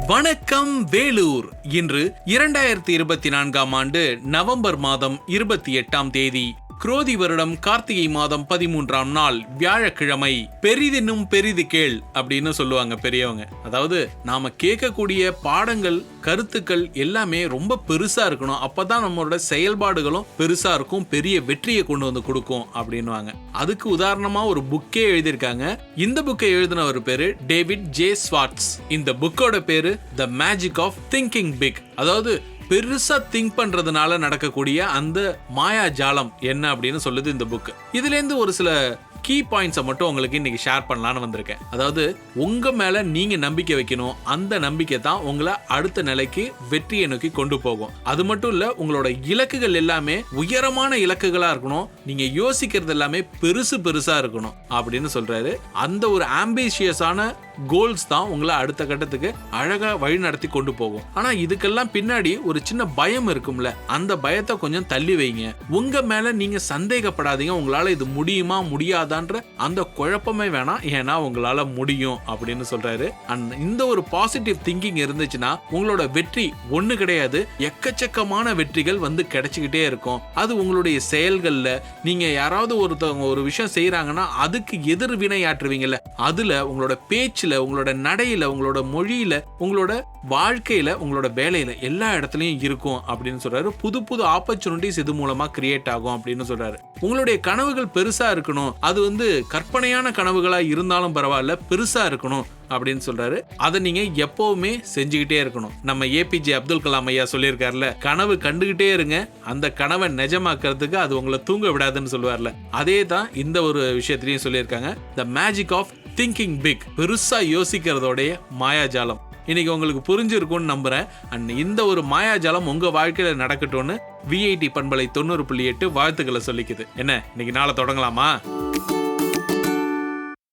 வணக்கம் வேலூர். இன்று 2024ஆம் ஆண்டு நவம்பர் மாதம் 28ஆம் தேதி, குரோதி வருடம் கார்த்திகை மாதம் 13ஆம் நாள், வியாழக்கிழமை. பெரிதென்னும் பெரிது கேள் அப்படின்னு சொல்லுவாங்க பெரியவங்க. அதாவது நாம கேட்கக்கூடிய பாடங்கள், கருத்துக்கள் எல்லாமே ரொம்ப பெருசா இருக்கணும். அப்பதான் நம்மளோட செயல்பாடுகளும் பெருசா இருக்கும், பெரிய வெற்றியை கொண்டு வந்து கொடுக்கும் அப்படின்னுவாங்க. அதுக்கு உதாரணமா ஒரு புக்கே எழுதியிருக்காங்க. இந்த புக்கை எழுதினவர் பேரு டேவிட் ஜே ஸ்வார்ட்ஸ். இந்த புக்கோட பேரு the magic of thinking big. அதாவது பெருசா திங்க் பண்றதுனால நடக்கக்கூடிய அந்த மாயா ஜாலம் என்ன அப்படின்னு சொல்லுது இந்த புக். இதுல இருந்து ஒரு சில கீ பாயிண்ட்ஸை மட்டும் உங்களுக்கு இன்னைக்கு ஷேர் பண்ணலான்னு வந்திருக்கேன். அதாவது உங்க மேல நீங்க நம்பிக்கை வைக்கணும். அந்த நம்பிக்கை தான் உங்களை அடுத்த நிலைக்கு, வெற்றியை நோக்கி கொண்டு போகும். அது மட்டும் இல்ல, உங்களோட இலக்குகள் எல்லாமே உயரமான இலக்குகளா இருக்கணும். நீங்க யோசிக்கிறது எல்லாமே பெருசு பெருசா இருக்கணும் அப்படின்னு சொல்றாரு. அந்த ஒரு ஆம்பிஷியஸான கோல்ஸ் தான் உங்களை அடுத்த கட்டத்துக்கு அழகா வழி நடத்தி கொண்டு போகும். ஆனா இதுக்கெல்லாம் பின்னாடி ஒரு சின்ன பயம் இருக்கும்ல, அந்த பயத்தை கொஞ்சம் தள்ளி வைங்க. உங்க மேல நீங்க சந்தேகப்படாதீங்க. உங்களால இது முடியுமா முடியாதான்ற அந்த குழப்பமே வேணாம், ஏன்னா உங்களால முடியும் அப்படின்னு சொல்றாரு. இந்த ஒரு பாசிட்டிவ் திங்கிங் இருந்துச்சுன்னா உங்களோட வெற்றி ஒண்ணு கிடையாது, எக்கச்சக்கமான வெற்றிகள் வந்து கிடைச்சுக்கிட்டே இருக்கும். அது உங்களுடைய செயல்கள்ல, நீங்க யாராவது ஒருத்தவங்க ஒரு விஷயம் செய்யறாங்கன்னா அதுக்கு எதிர்வினை ஆற்றுவீங்கல்ல, அதுல உங்களோட பேச்சு, உங்களோட நடையில, உங்களோட மொழியில, உங்களோட வாழ்க்கையில, உங்களோட வேலையில எல்லா இடத்துலயும் இருக்கும் அப்படின்னு சொல்றாரு. புது புது ஆப்பர்ச்சுனிட்டிஸ் இது மூலமா கிரியேட் ஆகும் அப்படின்னு சொல்றாரு. உங்களுடைய கனவுகள் பெருசா இருக்கணும். அது வந்து கற்பனையான கனவுகளா இருந்தாலும் பரவாயில்ல, பெருசா இருக்கணும் அப்படின்னு சொல்றாரு. அதை நீங்க எப்பவுமே செஞ்சுக்கிட்டே இருக்கணும். நம்ம ஏபிஜே அப்துல் கலாம் ஐயா சொல்லியிருக்காருல, கனவு கண்டுகிட்டே இருங்க, அந்த கனவை நிஜமாக்குறதுக்கு அது உங்களை தூங்க விடாதுன்னு சொல்லுவார்ல, அதே தான் இந்த ஒரு விஷயத்திலையும் சொல்லியிருக்காங்க. The magic of thinking big. பெருசா யோசிக்கிறதோடைய மாயாஜாலம் இன்னைக்கு உங்களுக்கு புரிஞ்சிருக்கும்னு நம்புறேன். அண்ட் இந்த ஒரு மாயாஜாலம் உங்க வாழ்க்கையில நடக்கட்டும்னு விஐடி பண்பலை 90.8 வாழ்த்துக்களை சொல்லிக்குது. என்ன, இன்னைக்கு நாளை தொடங்கலாமா?